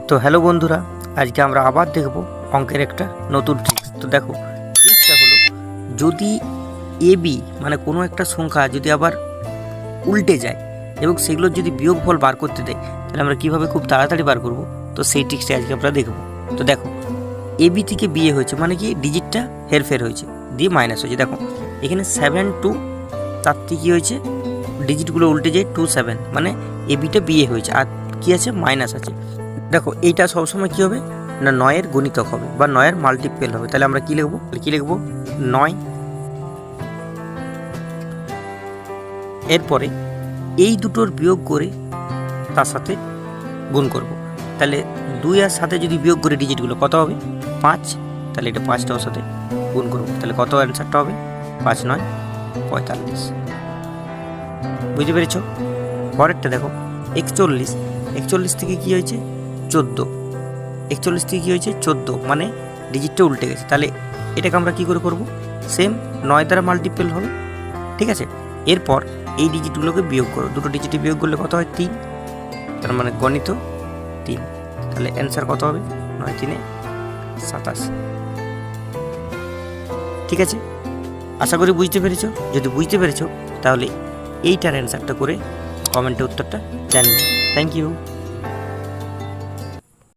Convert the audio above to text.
তো হ্যালো বন্ধুরা, আজকে আমরা আবার দেখব অঙ্কের একটা নতুন ট্রিক্স। তো দেখো, ট্রিক্সটা হলো, যদি এবি মানে কোনো একটা সংখ্যা যদি আবার উল্টে যায় এবং সেগুলোর যদি বিয়োগফল বার করতে দেয়, তাহলে আমরা কীভাবে খুব তাড়াতাড়ি বার করব। তো সেই ট্রিক্সটা আজকে আমরা দেখব। তো দেখো, এবি থেকে বিয়ে হয়েছে মানে কি ডিজিটটা হেরফের হয়েছে, দিয়ে মাইনাস হয়েছে। দেখো এখানে 7 2, তার থেকে কী হয়েছে, ডিজিটগুলো উল্টে যায় 2 7, মানে এবিটা বিয়ে হয়েছে আর কি আছে, মাইনাস আছে। দেখো এইটা সবসময় কী হবে না, 9-এর গুণিতক হবে বা 9-এর মাল্টিপেল হবে। তাহলে আমরা কী লিখবো 9। এরপরে এই দুটোর বিয়োগ করে তার সাথে গুণ করব। তাহলে 2 আর সাথে যদি বিয়োগ করে ডিজিটগুলো কত হবে, 5। তাহলে এটা 5টার সাথে গুণ করব। তাহলে কত অ্যান্সারটা হবে, 5 9 45। বুঝতে পেরেছ? পরেরটা দেখো, 41 থেকে কী হয়েছে 14। 41 থেকে কী হয়েছে 14, মানে ডিজিটটা উল্টে গেছে। তাহলে এটাকে আমরা কী করে করবো, সেম 9 দ্বারা মাল্টিপল হবে, ঠিক আছে। এরপর এই ডিজিটগুলোকে বিয়োগ করো, দুটো ডিজিটে বিয়োগ করলে কত হয় 3, তার মানে গণিত 3। তাহলে অ্যান্সার কত হবে, 9 3 27। ঠিক আছে, আশা করি বুঝতে পেরেছো। যদি বুঝতে পেরেছো তাহলে এইটার অ্যান্সারটা করে কমেন্টে উত্তরটা জানিয়ে। Thank you.